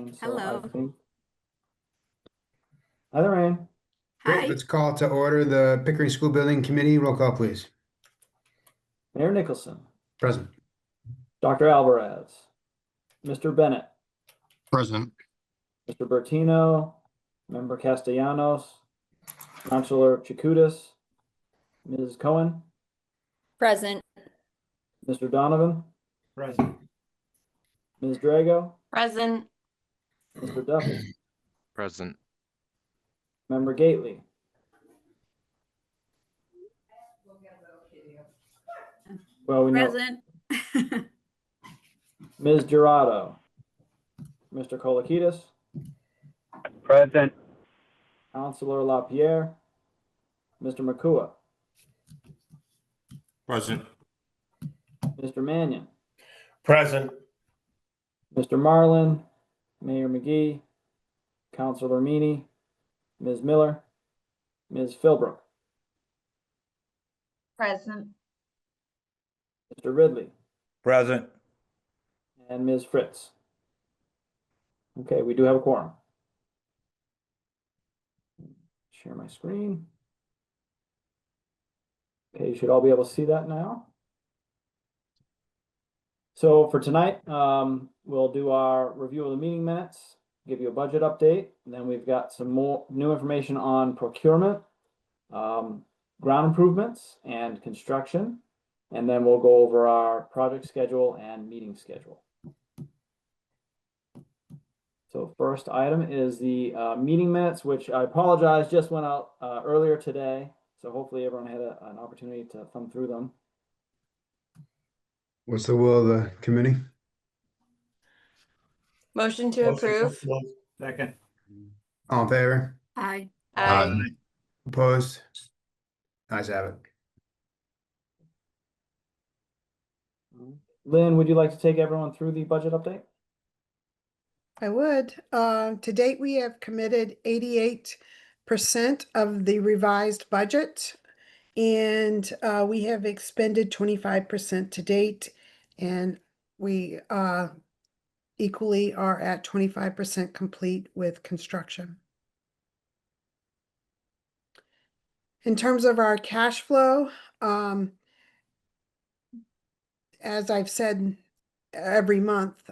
And so Hello. I think. Hi, Lorraine. Great, Hi. let's call to order the Pickering School Building Committee. Roll call, please. Mayor Nicholson, Present. Dr. Alvarez, Mr. Bennett, Present. Mr. Bertino, Member Castellanos, Councilor Chakoudas, Ms. Cohen, Present. Mr. Donovan, Present. Ms. Drago, Present. Mr. Duffy, Present. Member Gately, well, we know Present. Ms. Girado, Mr. Kolokides, Present. Councilor LaPierre, Mr. Makua, Present. Mr. Mannion, Present. Mr. Marlin, Mayor McGee, Councilor Meany, Ms. Miller, Ms. Philbrook, Present. Mr. Ridley, Present. and Ms. Fritz. Okay, we do have a quorum. Share my screen. Okay, you should all be able to see that now. So for tonight, we'll do our review of the meeting minutes, give you a budget update, and then we've got some more new information on procurement, ground improvements, and construction. And then we'll go over our project schedule and meeting schedule. So first item is the meeting minutes, which I apologize, just went out earlier today. So hopefully everyone had an opportunity to thumb through them. What's the will of the committee? Motion to approve. Second. All in favor? Aye. Aye. Opposed? Ayes have it. Lynn, would you like to take everyone through the budget update? I would. To date, we have committed 88% of the revised budget. And we have expended 25% to date. And we equally are at 25% complete with construction. In terms of our cash flow, as I've said every month,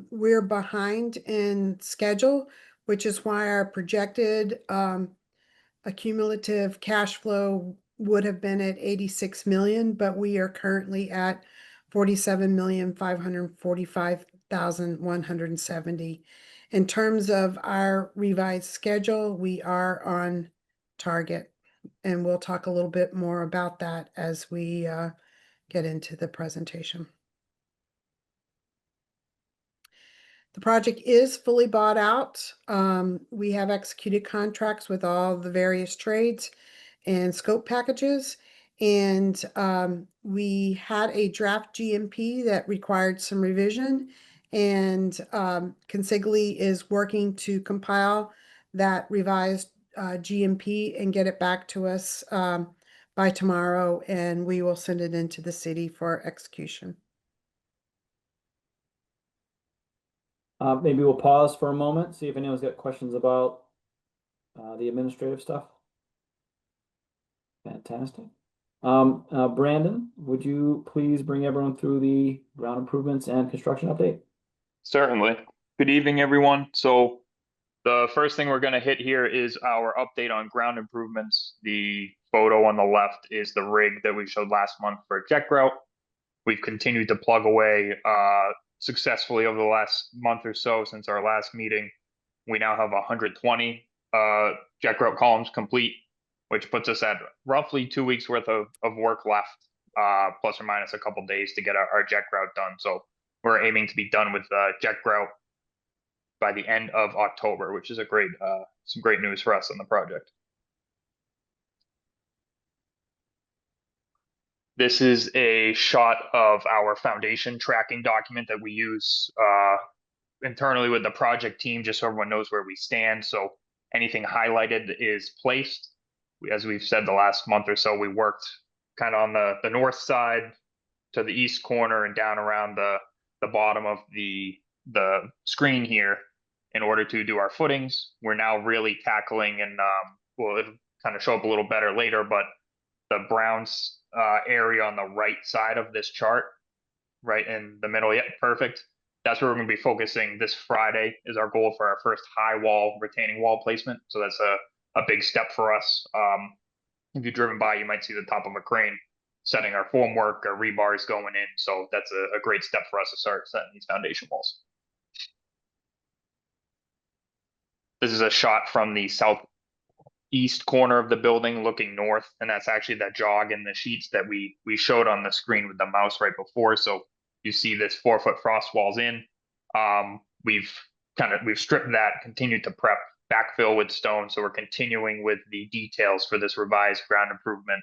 we're behind in schedule, which is why our projected accumulative cash flow would have been at 86 million, but we are currently at 47,545,170. In terms of our revised schedule, we are on target, and we'll talk a little bit more about that as we get into the presentation. The project is fully bought out. We have executed contracts with all the various trades and scope packages. And we had a draft GMP that required some revision. And Consigli is working to compile that revised GMP and get it back to us by tomorrow. And we will send it into the city for execution. Maybe we'll pause for a moment, see if anyone's got questions about the administrative stuff. Fantastic. Brandon, would you please bring everyone through the ground improvements and construction update? Certainly. Good evening, everyone. So the first thing we're going to hit here is our update on ground improvements. The photo on the left is the rig that we showed last month for jet grout. We've continued to plug away successfully over the last month or so since our last meeting. We now have 120 jet grout columns complete, which puts us at roughly 2 weeks worth of work left, plus or minus a couple days to get our jet grout done. So we're aiming to be done with jet grout by the end of October, which is a great, some great news for us on the project. This is a shot of our foundation tracking document that we use internally with the project team, just so everyone knows where we stand. So anything highlighted is placed. As we've said the last month or so, we worked kind of on the north side to the east corner and down around the bottom of the screen here in order to do our footings. We're now really tackling, and well, it'll kind of show up a little better later, but the Browns area on the right side of this chart, right in the middle. Yep, perfect. That's where we're going to be focusing this Friday is our goal for our first high wall retaining wall placement. So that's a big step for us. If you've driven by, you might see the top of a crane setting our formwork, our rebars going in. So that's a great step for us to start setting these foundation walls. This is a shot from the southeast corner of the building looking north, and that's actually that jog in the sheets that we showed on the screen with the mouse right before. So you see this 4-foot frost walls in. We've stripped that, continued to prep, backfill with stone. So we're continuing with the details for this revised ground improvement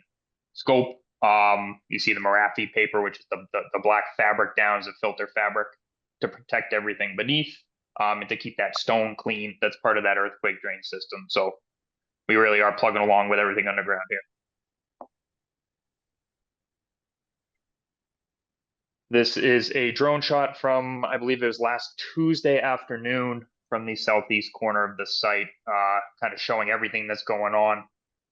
scope. You see the Marafi paper, which is the black fabric down as a filter fabric to protect everything beneath, and to keep that stone clean. That's part of that earthquake drain system. So we really are plugging along with everything underground here. This is a drone shot from, I believe it was last Tuesday afternoon, from the southeast corner of the site, kind of showing everything that's going on.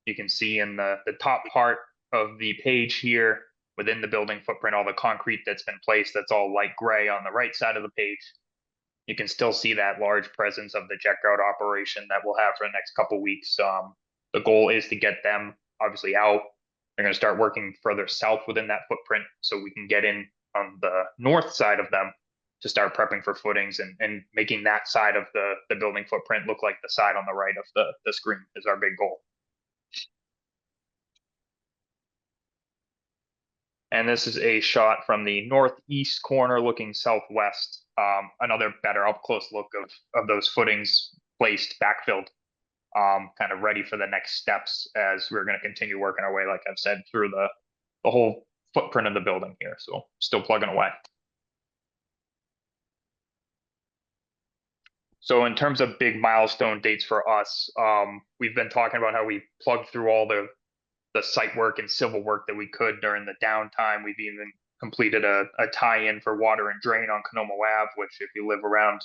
You can see in the top part of the page here, within the building footprint, all the concrete that's been placed, that's all light gray on the right side of the page. You can still see that large presence of the jet grout operation that we'll have for the next couple weeks. The goal is to get them obviously out. They're going to start working further south within that footprint so we can get in on the north side of them to start prepping for footings and making that side of the building footprint look like the side on the right of the screen is our big goal. And this is a shot from the northeast corner looking southwest. Another better up close look of those footings placed, backfilled, kind of ready for the next steps as we're going to continue working our way, like I've said, through the whole footprint of the building here. So still plugging away. So in terms of big milestone dates for us, we've been talking about how we plugged through all the site work and civil work that we could during the downtime. We've even completed a tie-in for water and drain on Canomo Ave, which if you live around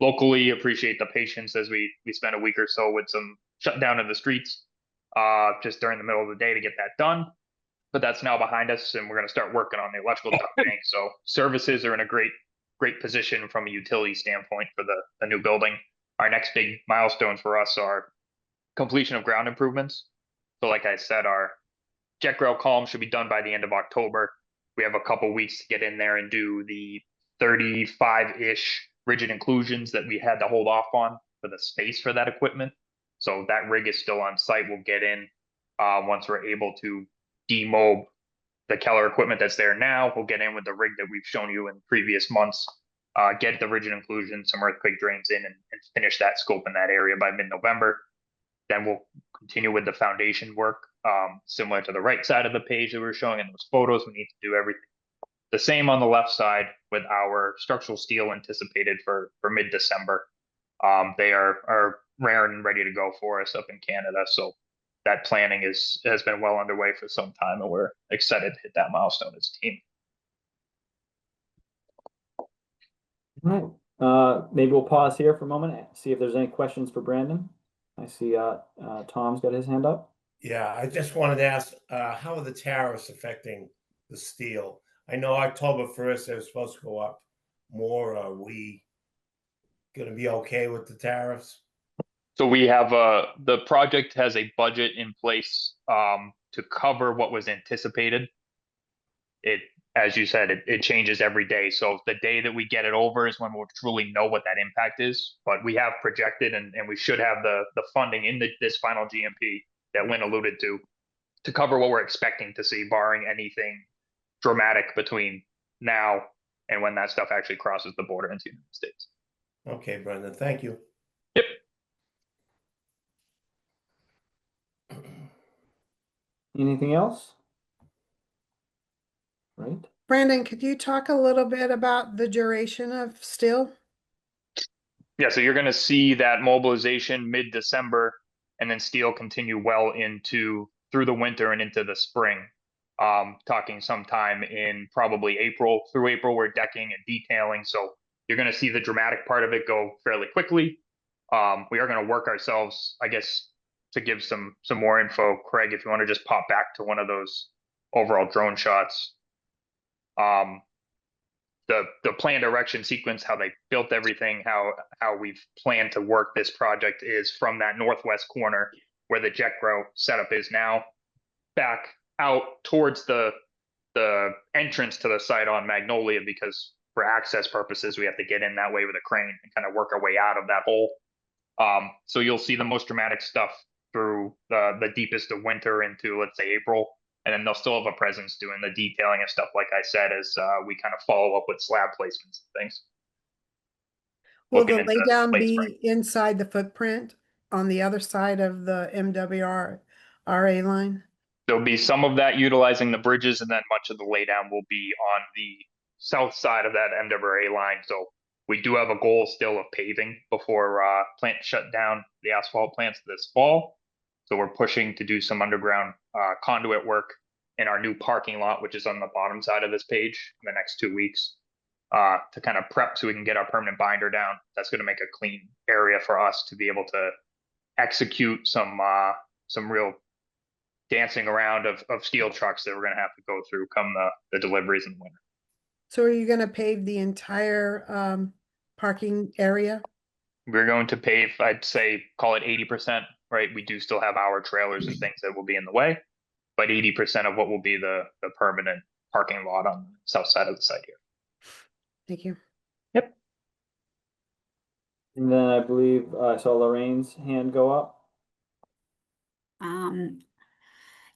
locally, appreciate the patience as we spent a week or so with some shutdown of the streets just during the middle of the day to get that done. But that's now behind us, and we're going to start working on the electrical ducting. So services are in a great position from a utility standpoint for the new building. Our next big milestones for us are completion of ground improvements. So like I said, our jet grout column should be done by the end of October. We have a couple weeks to get in there and do the 35-ish rigid inclusions that we had to hold off on for the space for that equipment. So that rig is still on site. We'll get in once we're able to demob the Keller equipment that's there now. We'll get in with the rig that we've shown you in previous months, get the rigid inclusion, some earthquake drains in, and finish that scope in that area by mid-November. Then we'll continue with the foundation work, similar to the right side of the page that we were showing in those photos. We need to do everything the same on the left side with our structural steel anticipated for mid-December. They are rare and ready to go for us up in Canada. So that planning has been well underway for some time, and we're excited to hit that milestone as a team. All right. Maybe we'll pause here for a moment, see if there's any questions for Brandon. I see Tom's got his hand up. Yeah, I just wanted to ask, how are the tariffs affecting the steel? I know October 1st, they were supposed to go up more. Are we going to be okay with the tariffs? So we have the project has a budget in place to cover what was anticipated. It, as you said, it changes every day. So the day that we get it over is when we'll truly know what that impact is. But we have projected, and we should have the funding in this final GMP that Lynn alluded to cover what we're expecting to see, barring anything dramatic between now and when that stuff actually crosses the border into the United States. Okay, Brendan, thank you. Yep. Anything else? Right. Brandon, could you talk a little bit about the duration of steel? Yeah, so you're going to see that mobilization mid-December, and then steel continue well through the winter and into the spring. Talking sometime in probably through April, we're decking and detailing. So you're going to see the dramatic part of it go fairly quickly. We are going to work ourselves, I guess, to give some more info. Craig, if you want to just pop back to one of those overall drone shots. The plan direction sequence, how they built everything, how we've planned to work this project is from that northwest corner where the jet grow setup is now, back out towards the entrance to the site on Magnolia, because for access purposes we have to get in that way with a crane and kind of work our way out of that hole. So you'll see the most dramatic stuff through the deepest of winter into, let's say, April. And then they'll still have a presence doing the detailing and stuff, like I said, as we kind of follow up with slab placements and things. Will Looking the into laydown late be spring. inside the footprint on the other side of the MWRA line? There'll be some of that utilizing the bridges, and then much of the laydown will be on the south side of that MWA line. So we do have a goal still of paving before plant shut down the asphalt plants this fall. So we're pushing to do some underground conduit work in our new parking lot, which is on the bottom side of this page, in the next 2 weeks, to kind of prep so we can get our permanent binder down. That's going to make a clean area for us to be able to execute some real dancing around of steel trucks that we're going to have to go through come the deliveries in the winter. So are you gonna pave the entire parking area? We're going to pave, I'd say, call it 80%, right? We do still have our trailers and things that will be in the way, but 80% of what will be the permanent parking lot on the south side of the site here. Thank you. Yep. And then I believe I saw Lorraine's hand go up.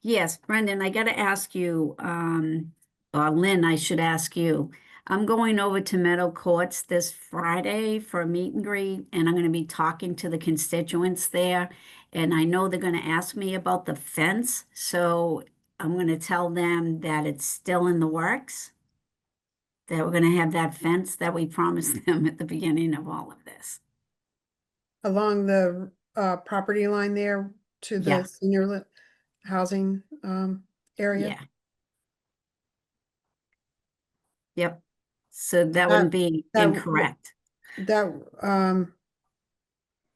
Yes, Brendan, I gotta ask you, or Lynn, I should ask you. I'm going over to Meadow Courts this Friday for a meet and greet, and I'm gonna be talking to the constituents there. And I know they're gonna ask me about the fence, so I'm gonna tell them that it's still in the works. That we're gonna have that fence that we promised them at the beginning of all of this. Along the property line there to Yeah. the senior housing area? Yeah. Yep. So that wouldn't be that- incorrect. That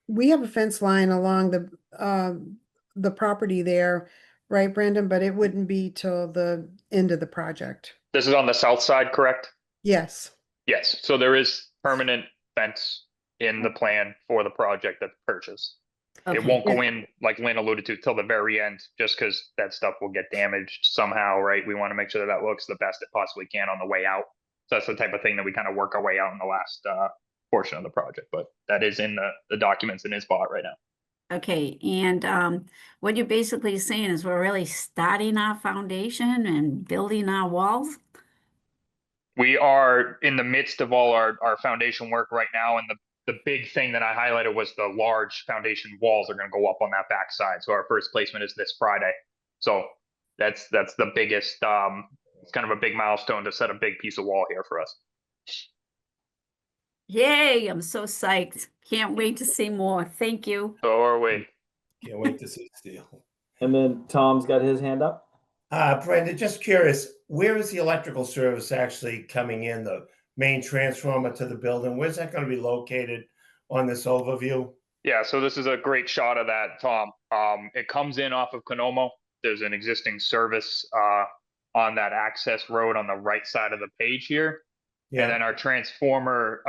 we have a fence line along the property there, right, Brandon? But it wouldn't be till the end of the project. This is on the south side, correct? Yes. Yes. So there is permanent fence in the plan for the project that's purchased. It Okay. won't go in, like Lynn alluded to, till the very end, just because that stuff will get damaged somehow, right? We want to make sure that looks the best it possibly can on the way out. So that's the type of thing that we kind of work our way out in the last portion of the project, but that is in the documents in his spot right now. Okay, and what you're basically saying is we're really starting our foundation and building our walls? We are in the midst of all our foundation work right now, and the big thing that I highlighted was the large foundation walls are going to go up on that backside. So our first placement is this Friday. So that's the biggest. It's kind of a big milestone to set a big piece of wall here for us. Yay, I'm so psyched. Can't wait to see more. Thank you. So are we. Can't wait to see steel. And then Tom's got his hand up. Brenda, just curious, where is the electrical service actually coming in? The main transformer to the building? Where's that going to be located on this overview? Yeah, so this is a great shot of that, Tom. It comes in off of Konomo. There's an existing service on that access road on the right side of the page here. Yeah. And then our transformer,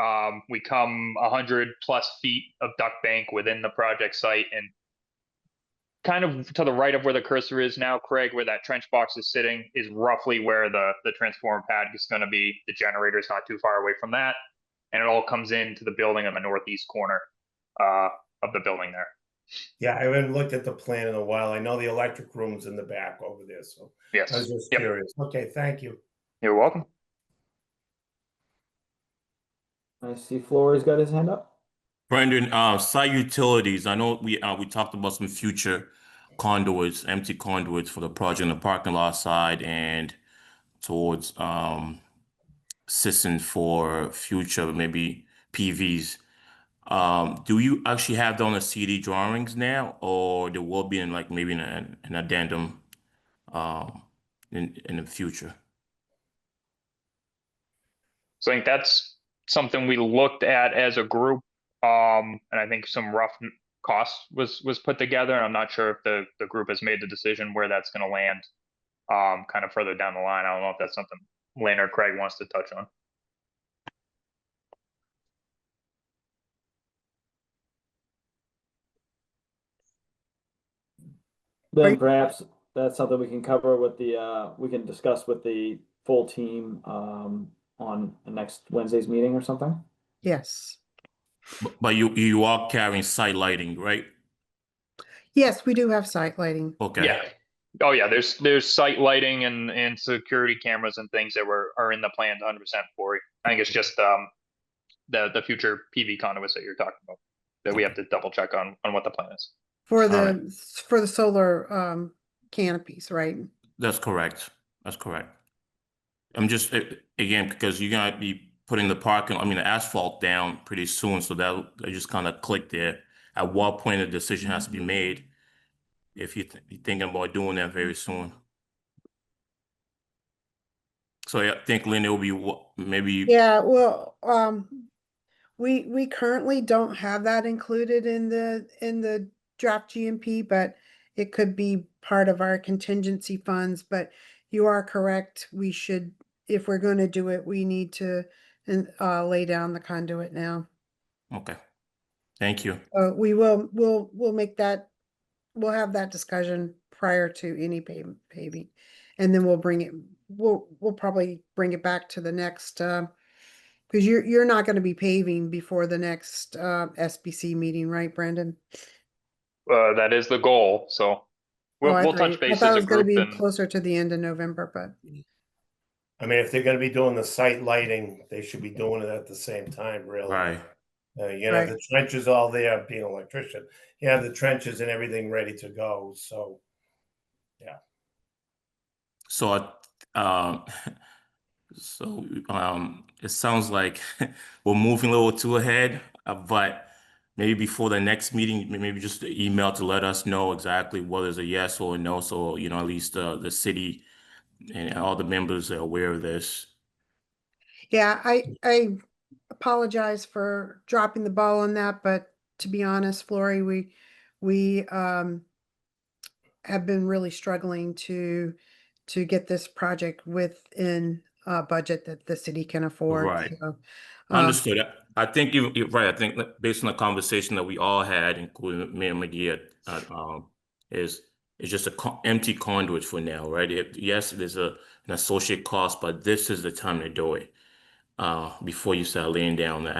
we come 100 plus feet of duct bank within the project site, and kind of to the right of where the cursor is now, Craig, where that trench box is sitting, is roughly where the transformer pad is going to be. The generator is not too far away from that, and it all comes into the building on the northeast corner of the building there. Yeah, I haven't looked at the plan in a while. I know the electric room's in the back over there, so Yes. I was just Yep. curious. Okay, thank you. You're welcome. I see Flory's got his hand up. Brendan, site utilities. I know we talked about some future conduits, empty conduits for the project in the parking lot side and towards Sisson for future maybe PVs. Do you actually have that on the CD drawings now, or there will be in like maybe an addendum in the future? So I think that's something we looked at as a group And I think some rough costs was put together. And I'm not sure if the group has made the decision where that's going to land. Kind of further down the line. I don't know if that's something Lynn or Craig wants to touch on. Then perhaps that's something we can cover with the, we can discuss with the full team, on the next Wednesday's meeting or something. Yes. But you are carrying site lighting, right? Yes, we do have site lighting. Okay. Yeah. Oh yeah, there's site lighting and security cameras and things that are in the plans 100% for it. I think it's just the future PV conduits that you're talking about that we have to double check on what the plan is. For All the solar canopies, right? That's correct. That's correct. I'm just again because you're gonna be putting the asphalt down pretty soon, so that I just kind of clicked there. At what point a decision has to be made if you're thinking about doing that very soon. So yeah, I think Lynn, it will be maybe Yeah, well, we currently don't have that included in the draft GMP, but it could be part of our contingency funds, but you are correct. We should, if we're going to do it, we need to lay down the conduit now. okay. Thank you. We'll make that, we'll have that discussion prior to any paving. And then we'll probably bring it back to the next, because you're not going to be paving before the next SBC meeting, right, Brandon? That is the goal. So Oh, I we'll thought touch I base thought as it a was going to group be and closer to the end of November, but I mean, if they're gonna be doing the site lighting, they should be doing it at the same time, really. Right. The trenches all there, being an electrician, you have the trenches and everything ready to go, so. So it sounds like we're moving a little too ahead, but maybe before the next meeting, maybe just an email to let us know exactly whether it's a yes or a no, so at least the city and all the members are aware of this. yeah, I apologize for dropping the ball on that, but to be honest, Flory, we have been really struggling to get this project within a budget that the city can afford. Right. So, Understood. I think you're right. I think that based on the conversation that we all had, including me and McGee, is it's just empty conduit for now, right? Yes, there's an associate cost, but this is the time to do it before you start laying down the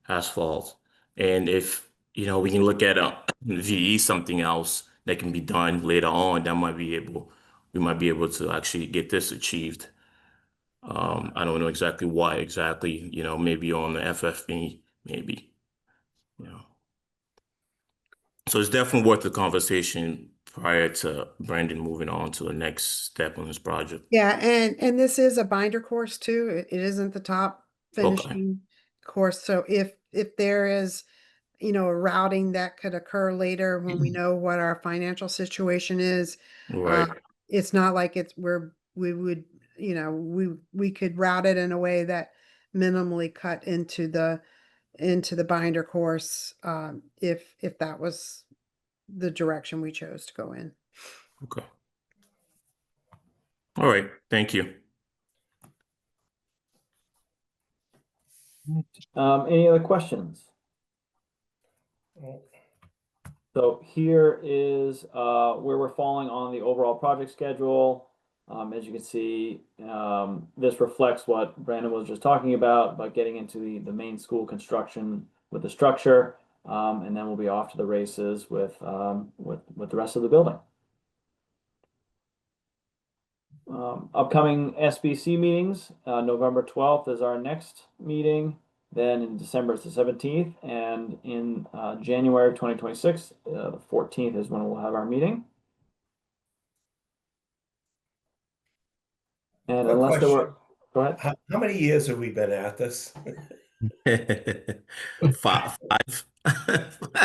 asphalt. And if we can look at VE something else that can be done later on, we might be able to actually get this achieved. I don't know exactly why exactly, maybe on the FFB, maybe, you know. So it's definitely worth the conversation prior to Brandon moving on to the next step on this project. yeah, and this is a binder course too. It isn't the top Okay. finishing course. So if there is, a routing that could occur later when we know what our financial situation is, Right. it's not like we would, we could route it in a way that minimally cut into the binder course, if that was the direction we chose to go in. Okay. All right. Thank you. Any other questions? So here is where we're falling on the overall project schedule. As you can see, this reflects what Brandon was just talking about getting into the main school construction with the structure, and then we'll be off to the races with the rest of the building. Upcoming SBC meetings, November 12th is our next meeting. Then in December it's the 17th, and in January of 2026, the 14th is when we'll have our meeting. And Quick unless there were, question. go ahead. How many years have we been at this? Five.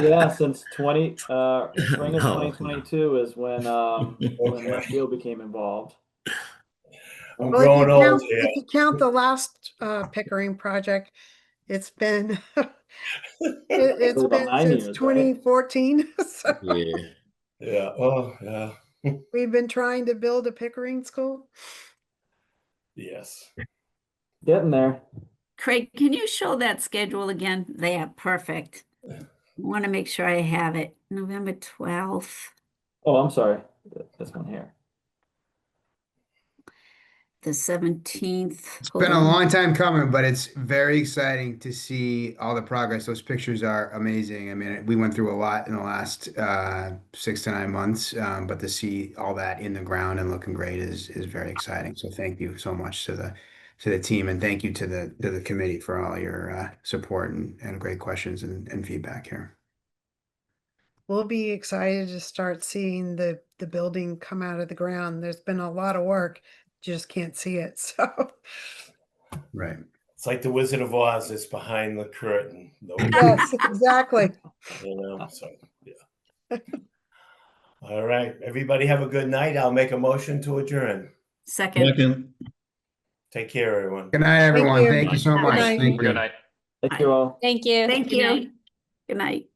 Yeah, since spring of No. 2022 is when Okay. Bill became involved. I'm Well, if you growing old count, here. if you count the last Pickering project, It's been, it's About been 9 since years, right? 2014. So Yeah. Yeah. Oh, yeah. we've been trying to build a Pickering school. Yes. Getting there. Craig, can you show that schedule again? There, perfect. Want to make sure I have it. November 12th, Oh, I'm sorry. This one here. the 17th. It's Hold been a on. long time coming, but it's very exciting to see all the progress. Those pictures are amazing. I mean, we went through a lot in the last 6 to 9 months, but to see all that in the ground and looking great is very exciting. So thank you so much to the team, and thank you to the committee for all your support and great questions and feedback here. We'll be excited to start seeing the building come out of the ground. There's been a lot of work, just can't see it. So Right. It's like the Wizard of Oz. It's behind the curtain. Nobody, yes, exactly. you know. So yeah. All right. Everybody have a good night. I'll make a motion to adjourn. Second. Take care, everyone. Good night, everyone. you. Thank you so Good much. night. Thank Have a good you. night. Thank you all. Thank you. Thank Good night. you. Good night.